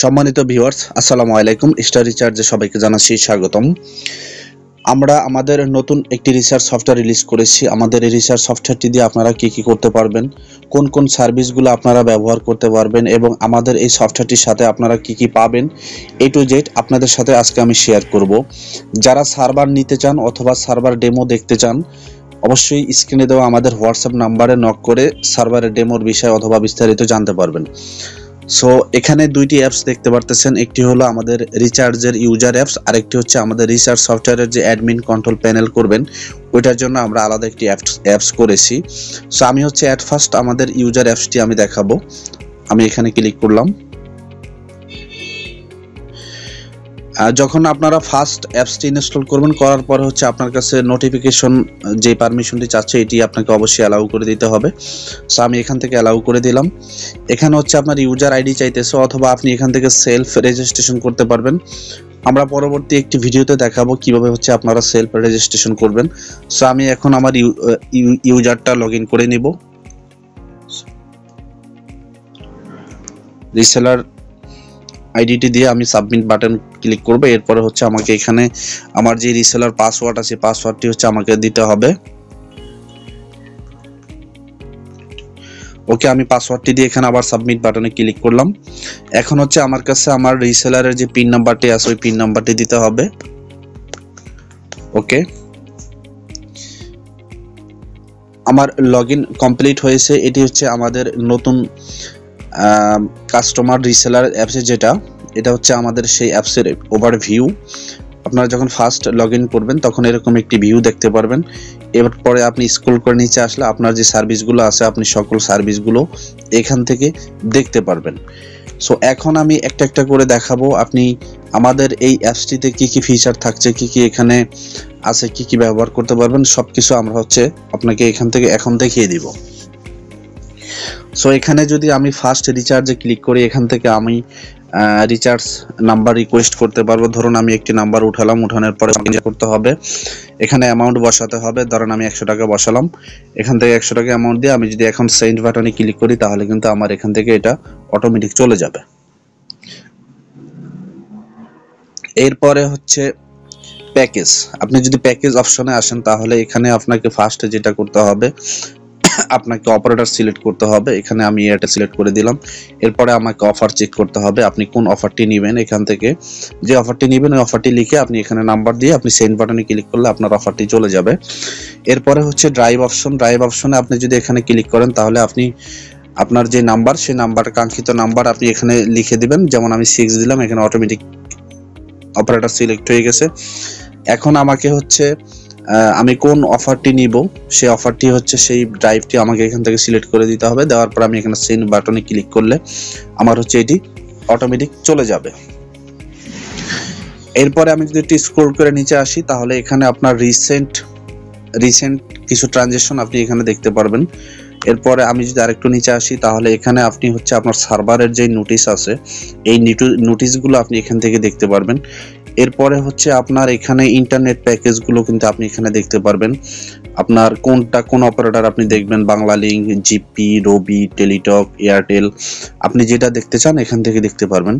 সম্মানিত ভিউয়ার্স, আসসালামু আলাইকুম। স্টার রিচার্জে সবাইকে জানাচ্ছি স্বাগতম। আমরা আমাদের নতুন একটি রিসার্চ সফটওয়্যার রিলিজ করেছি। আমাদের এই রিসার্চ সফটওয়্যারটি দিয়ে আপনারা কি করতে পারবেন, কোন কোন সার্ভিসগুলো আপনারা ব্যবহার করতে পারবেন এবং আমাদের এই সফটওয়্যারটির সাথে আপনারা কি পাবেন, A to Z আপনাদের সাথে আজকে আমি শেয়ার করব। যারা সার্ভার নিতে চান অথবা সার্ভার ডেমো দেখতে চান, অবশ্যই স্ক্রিনে দেওয়া আমাদের হোয়াটসঅ্যাপ নাম্বারে নক করে সার্ভারের ডেমোর বিষয় অথবা বিস্তারিত জানতে পারবেন। সো এখানে দুইটি অ্যাপস দেখতে পারতেছেন, একটি হলো আমাদের রিচার্জের ইউজার অ্যাপস, আরেকটি হচ্ছে আমাদের রিচার্জ সফটওয়্যারের যে অ্যাডমিন কন্ট্রোল প্যানেল করবেন ওইটার জন্য আমরা আলাদা একটি অ্যাপস করেছি। সো আমি হচ্ছে অ্যাট ফার্স্ট আমাদের ইউজার অ্যাপসটি আমি দেখাবো। আমি এখানে ক্লিক করলাম। যখন আপনারা ফার্স্ট অ্যাপসটি ইনস্টল করবেন, করার পরে হচ্ছে আপনার কাছে নোটিফিকেশন যে পারমিশনটি চাচ্ছে এটি আপনাকে অবশ্যই অ্যালাউ করে দিতে হবে। সো আমি এখান থেকে অ্যালাউ করে দিলাম। এখানে হচ্ছে আপনার ইউজার আইডি চাইতেছে, অথবা আপনি এখান থেকে সেলফ রেজিস্ট্রেশন করতে পারবেন। আমরা পরবর্তী একটি ভিডিওতে দেখাবো কিভাবে হচ্ছে আপনারা সেলফ রেজিস্ট্রেশন করবেন। সো আমি এখন আমার ইউজারটা লগ ইন করে নিব। রিসেলার আইডিটি দিয়ে আমি সাবমিট বাটন ক্লিক করব। এরপরে হচ্ছে আমাকে এখানে আমার যে রিসেলার পাসওয়ার্ড আছে পাসওয়ার্ডটি হচ্ছে আমাকে দিতে হবে। ওকে, আমি পাসওয়ার্ডটি দিয়ে এখানে আবার সাবমিট বাটনে ক্লিক করলাম। এখন হচ্ছে আমার কাছে আমার রিসেলারের যে পিন নাম্বারটি আছে ওই পিন নাম্বারটি দিতে হবে। ওকে, আমার লগইন কমপ্লিট হয়েছে। এটি হচ্ছে আমাদের নতুন কাস্টমার রিসেলার অ্যাপসে এটা হচ্ছে আমাদের সেই অ্যাপসের ওভারভিউ। আপনারা যখন ফার্স্ট লগ ইন করবেন তখন এরকম একটি ভিউ দেখতে পারবেন। এরপরে আপনি স্ক্রল করে নিচে আসলে আপনার যে সার্ভিসগুলো আছে আপনি সকল সার্ভিসগুলো এখান থেকে দেখতে পারবেন। সো এখন আমি একটা করে দেখাবো আপনি আমাদের এই অ্যাপসটিতে কি ফিচার থাকছে, কি এখানে আছে, কি ব্যবহার করতে পারবেন, সবকিছু আমরা হচ্ছে আপনাকে এখান থেকে এখন দেখিয়ে দিব। সো এখানে যদি আমি ফার্স্ট রিচার্জে ক্লিক করি, এখান থেকে আমি রিচার্জ নাম্বার রিকোয়েস্ট করতে পারবো। ধরুন আমি একটি নাম্বার উঠালাম, উঠানোর পরে করতে হবে, এখানে অ্যামাউন্ট বসাতে হবে। ধরুন আমি 100 টাকা বসালাম, এখান থেকে 100 টাকা অ্যামাউন্ট দিয়ে আমি যদি এখন সেন্ড বাটনে ক্লিক করি তাহলে কিন্তু আমার এখান থেকে এটা অটোমেটিক চলে যাবে। এরপরে হচ্ছে প্যাকেজ। আপনি যদি প্যাকেজ অপশনে আসেন তাহলে এখানে আপনাকে ফার্স্টে যেটা করতে হবে, আপনাকে অপারেটর সিলেক্ট করতে হবে। এখানে আমি এটা সিলেক্ট করে দিলাম। এরপরে আমাকে অফার চেক করতে হবে, আপনি কোন অফারটি নেবেন। এখান থেকে যে অফারটি নেবেন ওই অফারটি লিখে আপনি এখানে নাম্বার দিয়ে আপনি সেন্ড বাটনে ক্লিক করলে আপনার অফারটি চলে যাবে। এরপরে হচ্ছে ড্রাইভ অপশন। ড্রাইভ অপশনে আপনি যদি এখানে ক্লিক করেন তাহলে আপনি আপনার যে নাম্বার সেই নাম্বার কাঙ্ক্ষিত নাম্বার আপনি এখানে লিখে দিবেন। যেমন আমি 6 দিলাম, এখানে অটোমেটিক অপারেটর সিলেক্ট হয়ে গেছে। এখন আমাকে হচ্ছে আমি কোন অফারটি নিব সেই অফারটি হচ্ছে সেই ড্রাইভটি আমাকে এখান থেকে সিলেক্ট করে দিতে হবে। দেওয়ার পর আমি এখানে সেন্ড বাটনে ক্লিক করলে আমার হচ্ছে এটি অটোমেটিক চলে যাবে। এরপরে আমি যদি একটু স্ক্রল করে নিচে আসি তাহলে এখানে আপনার রিসেন্ট কিছু ট্রানজাকশন আপনি এখানে দেখতে পারবেন। এরপরে আমি যদি আরেকটু নিচে আসি তাহলে এখানে আপনি হচ্ছে আপনার সার্ভারের যে নোটিশ আছে এই নোটিশগুলো আপনি এখান থেকে দেখতে পারবেন। এরপরে হচ্ছে আপনার এখানে ইন্টারনেট প্যাকেজগুলো কিন্তু আপনি এখানে দেখতে পারবেন। আপনার কোন অপারেটর আপনি দেখবেন, বাংলালিংক, জিপি, রবি, টেলিটক, এয়ারটেল, আপনি যেটা দেখতে চান এখান থেকে দেখতে পারবেন।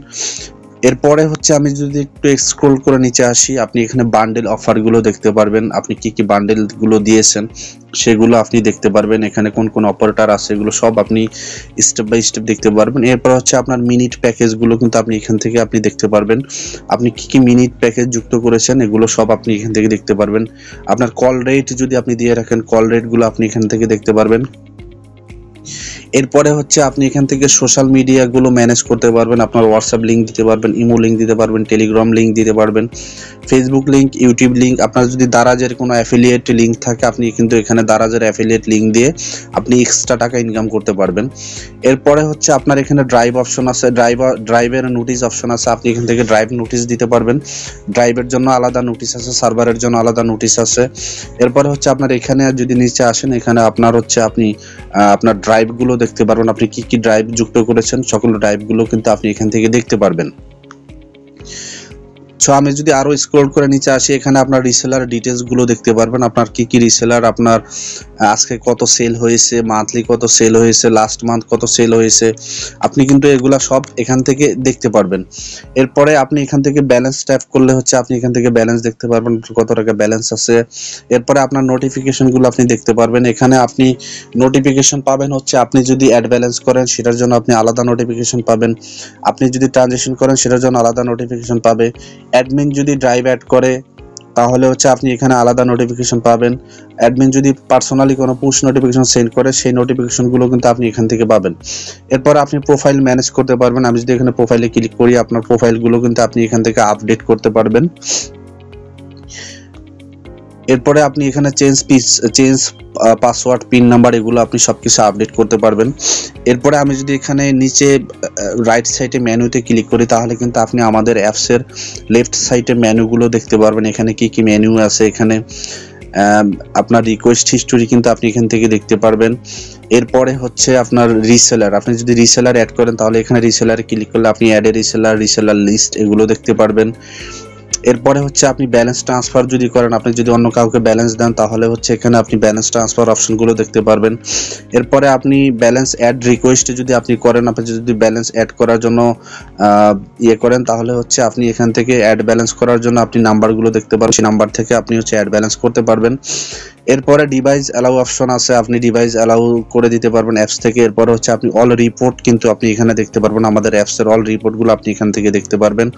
এরপরে হচ্ছে আমি যদি একটু স্ক্রল করে নিচে আসি, আপনি এখানে বান্ডেল অফারগুলো দেখতে পারবেন। আপনি কি বান্ডেলগুলো দিয়েছেন সেগুলো আপনি দেখতে পারবেন। এখানে কোন অপারেটর আছে এগুলো সব আপনি স্টেপ বাই স্টেপ দেখতে পারবেন। এরপর হচ্ছে আপনার মিনিট প্যাকেজগুলো কিন্তু আপনি এখান থেকে আপনি দেখতে পারবেন। আপনি কি মিনিট প্যাকেজ যুক্ত করেছেন এগুলো সব আপনি এখান থেকে দেখতে পারবেন। আপনার কল রেট যদি আপনি দিয়ে রাখেন কল রেটগুলো আপনি এখান থেকে দেখতে পারবেন। এরপরে হচ্ছে আপনি এখান থেকে সোশ্যাল মিডিয়াগুলো ম্যানেজ করতে পারবেন। আপনার হোয়াটসঅ্যাপ লিঙ্ক দিতে পারবেন, ইমো লিঙ্ক দিতে পারবেন, টেলিগ্রাম লিঙ্ক দিতে পারবেন, ফেসবুক লিঙ্ক, ইউটিউব লিঙ্ক। আপনার যদি দারাজের কোনো অ্যাফিলিয়েট লিঙ্ক থাকে আপনি কিন্তু এখানে দারাজের অ্যাফিলিয়েট লিঙ্ক দিয়ে আপনি এক্সট্রা টাকা ইনকাম করতে পারবেন। এরপরে হচ্ছে আপনার এখানে ড্রাইভ অপশন আছে, ড্রাইভের নোটিশ অপশন আছে। আপনি এখান থেকে ড্রাইভ নোটিশ দিতে পারবেন। ড্রাইভের জন্য আলাদা নোটিশ আছে, সার্ভারের জন্য আলাদা নোটিশ আছে। এরপরে হচ্ছে আপনার এখানে যদি নিচে আসেন এখানে আপনার হচ্ছে আপনি আপনার ড্রাইভগুলো দেখতে পারবেন। আপনি কি ড্রাইভ যুক্ত করেছেন সকল ড্রাইভগুলো কিন্তু আপনি এখান থেকে দেখতে পারবেন। সো আমি যদি আরো স্ক্রল করে নিচে আসি, এখানে আপনার রিসেলার ডিটেলস গুলো দেখতে পারবেন। আপনার কি কি রিসেলার, আপনার আজকে কত সেল হয়েছে, মান্থলি কত সেল হয়েছে, লাস্ট মান্থ কত সেল হয়েছে, আপনি কিন্তু এগুলা সব এখান থেকে দেখতে পারবেন। এরপরে আপনি এখান থেকে ব্যালেন্স ট্যাপ করলে হচ্ছে আপনি এখান থেকে ব্যালেন্স দেখতে পারবেন, কত টাকা ব্যালেন্স আছে। এরপরে আপনার নোটিফিকেশন গুলো আপনি দেখতে পারবেন। এখানে আপনি নোটিফিকেশন পাবেন হচ্ছে আপনি যদি অ্যাড ব্যালেন্স করেন সেটার জন্য আপনি আলাদা নোটিফিকেশন পাবেন, আপনি যদি ট্রানজেকশন করেন সেটার জন্য আলাদা নোটিফিকেশন পাবে, অ্যাডমিন যদি ড্রাইভ অ্যাড করে তাহলে হচ্ছে আপনি এখানে আলাদা নোটিফিকেশন পাবেন, অ্যাডমিন যদি পার্সোনালি কোনো পুশ নোটিফিকেশন সেন্ড করে সেই নোটিফিকেশনগুলো কিন্তু আপনি এখান থেকে পাবেন। এরপর আপনি প্রোফাইল ম্যানেজ করতে পারবেন। আমি যদি এখানে প্রোফাইলে ক্লিক করি, আপনার প্রোফাইলগুলো কিন্তু আপনি এখান থেকে আপডেট করতে পারবেন। এরপরে আপনি এখানে চেঞ্জ পাসওয়ার্ড, পিন নাম্বার, এগুলো আপনি সবকিছু আপডেট করতে পারবেন। এরপরে আমি যদি এখানে নিচে রাইট সাইডে মেনুতে ক্লিক করি তাহলে কিন্তু আপনি আমাদের অ্যাপসের লেফট সাইডে মেনুগুলো দেখতে পারবেন। এখানে কি কি মেনু আছে, এখানে আপনার রিকোয়েস্ট হিস্টোরি কিন্তু আপনি এখান থেকে দেখতে পারবেন। এরপরে হচ্ছে আপনার রিসেলার, আপনি যদি রিসেলার অ্যাড করেন তাহলে এখানে রিসেলারে ক্লিক করলে আপনি add a reseller, reseller list এগুলো দেখতে পারবেন। এরপরে হচ্ছে আপনি ব্যালেন্স ট্রান্সফার যদি করেন, আপনি যদি অন্য কাউকে ব্যালেন্স দেন তাহলে হচ্ছে এখানে আপনি ব্যালেন্স ট্রান্সফার অপশনগুলো দেখতে পারবেন। এরপরে আপনি ব্যালেন্স অ্যাড রিকোয়েস্ট যদি আপনি করেন, আপনি যদি ব্যালেন্স অ্যাড করার জন্য করেন তাহলে হচ্ছে আপনি এখান থেকে অ্যাড ব্যালেন্স করার জন্য আপনি নাম্বারগুলো দেখতে পারবেন, সেই নাম্বার থেকে আপনি হচ্ছে অ্যাড ব্যালেন্স করতে পারবেন। এরপরে ডিভাইস অ্যালাউ অপশন আছে, আপনি ডিভাইস অ্যালাউ করে দিতে পারবেন অ্যাপস থেকে। এরপরে হচ্ছে আপনি অল রিপোর্ট কিন্তু আপনি এখানে দেখতে পারবেন, আমাদের অ্যাপসের অল রিপোর্টগুলো আপনি এখান থেকে দেখতে পারবেন।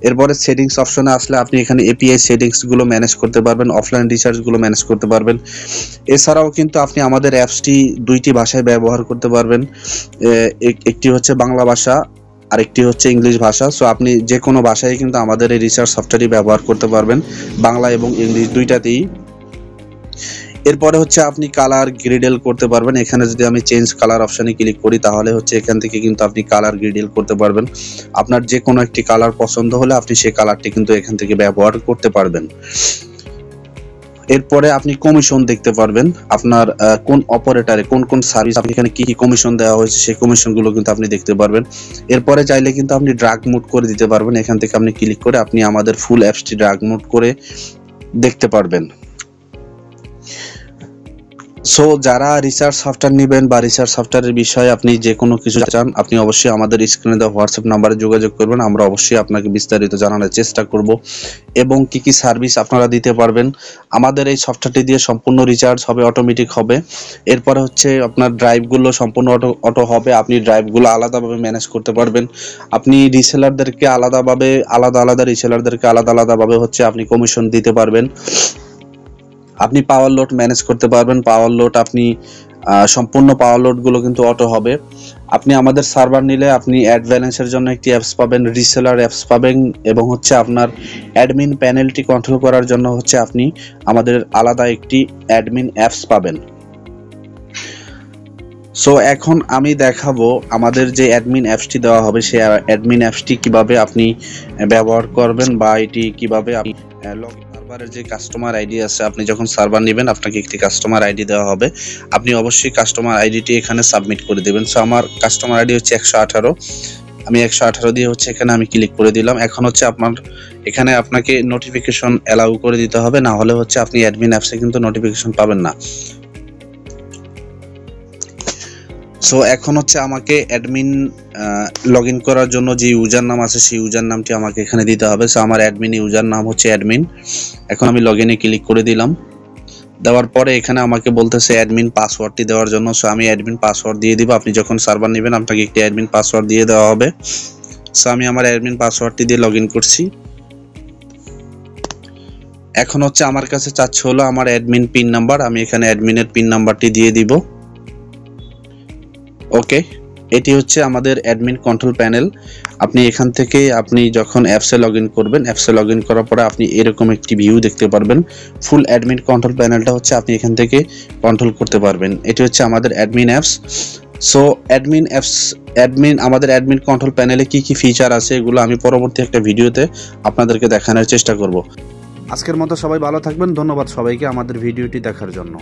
এরপরে সেটিংস অপশনে আসলে আপনি এখানে এপিআই সেটিংসগুলো ম্যানেজ করতে পারবেন, অফলাইন রিচার্জগুলো ম্যানেজ করতে পারবেন। এছাড়াও কিন্তু আপনি আমাদের অ্যাপসটি দুইটি ভাষায় ব্যবহার করতে পারবেন, একটি হচ্ছে বাংলা ভাষা আরেকটি হচ্ছে ইংলিশ ভাষা। সো আপনি যে কোনো ভাষায় কিন্তু আমাদের এই রিচার্জ সফটওয়্যারটি ব্যবহার করতে পারবেন, বাংলা এবং ইংলিশ দুইটাতেই। এরপরে হচ্ছে আপনি কালার গ্রেডেল করতে পারবেন। এখানে যদি আমি চেঞ্জ কালার অপশনে ক্লিক করি তাহলে হচ্ছে এখান থেকে কিন্তু আপনি কালার গ্রেডেল করতে পারবেন। আপনার যে কোনো একটি কালার পছন্দ হলে আপনি সেই কালারটি কিন্তু এখান থেকে ব্যবহার করতে পারবেন। এরপরে আপনি কমিশন দেখতে পারবেন, আপনার কোন অপারেটরে কোন কোন সার্ভিস আপনি এখানে কি কি কমিশন দেওয়া হয়েছে সেই কমিশনগুলো কিন্তু আপনি দেখতে পারবেন। এরপরে চাইলে কিন্তু আপনি ড্রাগ মোড করে দিতে পারবেন, এখান থেকে আপনি ক্লিক করে আপনি আমাদের ফুল অ্যাপসটি ড্রাগ মোড করে দেখতে পারবেন। সো যারা রিসার্চ সফটওয়্যার নেবেন বা রিসার্চ সফটওয়্যারের বিষয়ে আপনি যে কোনো কিছু চান, আপনি অবশ্যই আমাদের স্ক্রিনে দেওয়া হোয়াটসঅ্যাপ নাম্বারে যোগাযোগ করবেন, আমরা অবশ্যই আপনাকে বিস্তারিত জানানোর চেষ্টা করব এবং কি কি সার্ভিস আপনারা দিতে পারবেন। আমাদের এই সফটওয়্যারটি দিয়ে সম্পূর্ণ রিচার্জ হবে, অটোমেটিক হবে। এরপরে হচ্ছে আপনার ড্রাইভগুলো সম্পূর্ণ অটো হবে, আপনি ড্রাইভগুলো আলাদাভাবে ম্যানেজ করতে পারবেন। আপনি রিসেলারদেরকে আলাদা রিসেলারদেরকে আলাদাভাবে হচ্ছে আপনি কমিশন দিতে পারবেন। আপনি পাওয়ার লোড ম্যানেজ করতে পারবেন, পাওয়ার লোড আপনি সম্পূর্ণ পাওয়ার লোডগুলো কিন্তু অটো হবে। আপনি আমাদের সার্ভার নিলে আপনি অ্যাড ব্যালেন্সের জন্য একটি অ্যাপস পাবেন, রিসেলার অ্যাপস পাবেন এবং হচ্ছে আপনার অ্যাডমিন প্যানেলটি কন্ট্রোল করার জন্য হচ্ছে আপনি আমাদের আলাদা একটি অ্যাডমিন অ্যাপস পাবেন। সো এখন আমি দেখাবো আমাদের যে অ্যাডমিন অ্যাপসটি দেওয়া হবে সেই অ্যাডমিন অ্যাপসটি কিভাবে আপনি ব্যবহার করবেন বা এটি কিভাবে আপনি সার্ভারের যে কাস্টমার আইডি আছে, আপনি যখন সার্ভার নেবেন আপনাকে একটি কাস্টমার আইডি দেওয়া হবে, আপনি অবশ্যই কাস্টমার আইডিটি এখানে সাবমিট করে দেবেন। সো আমার কাস্টমার আইডি হচ্ছে 118, আমি 118 দিয়ে হচ্ছে এখানে আমি ক্লিক করে দিলাম। এখন হচ্ছে এখানে আপনাকে নোটিফিকেশন অ্যালাউ করে দিতে হবে, না হলে হচ্ছে আপনি অ্যাডমিন অ্যাপসে কিন্তু নোটিফিকেশন পাবেন না। সো এখন হচ্ছে আমাকে অ্যাডমিন লগ ইন করার জন্য যে ইউজার নাম আছে সেই ইউজার নামটি আমাকে এখানে দিতে হবে। সো আমার অ্যাডমিন ইউজার নাম হচ্ছে অ্যাডমিন। এখন আমি লগ ইনে ক্লিক করে দিলাম, দেওয়ার পরে এখানে আমাকে বলতেছে অ্যাডমিন পাসওয়ার্ডটি দেওয়ার জন্য। সো আমি অ্যাডমিন পাসওয়ার্ড দিয়ে দিব, আপনি যখন সার্ভার নেবেন আপনাকে একটি অ্যাডমিন পাসওয়ার্ড দিয়ে দেওয়া হবে। সো আমি আমার অ্যাডমিন পাসওয়ার্ডটি দিয়ে লগ ইন করছি। এখন হচ্ছে আমার কাছে চাচ্ছে হলো আমার অ্যাডমিন পিন নাম্বার, আমি এখানে অ্যাডমিনের পিন নাম্বারটি দিয়ে দিব। ওকে, এটি হচ্ছে আমাদের অ্যাডমিন কন্ট্রোল প্যানেল। আপনি এখান থেকে আপনি যখন অ্যাপসে লগ ইন করবেন, অ্যাপসে লগ ইন করার পরে আপনি এরকম একটি ভিউ দেখতে পারবেন। ফুল অ্যাডমিন কন্ট্রোল প্যানেলটা হচ্ছে আপনি এখান থেকে কন্ট্রোল করতে পারবেন। এটি হচ্ছে আমাদের অ্যাডমিন অ্যাপস। সো আমাদের অ্যাডমিন কন্ট্রোল প্যানেলে কি কি ফিচার আছে এগুলো আমি পরবর্তী একটা ভিডিওতে আপনাদেরকে দেখানোর চেষ্টা করব। আজকের মতো সবাই ভালো থাকবেন, ধন্যবাদ সবাইকে আমাদের ভিডিওটি দেখার জন্য।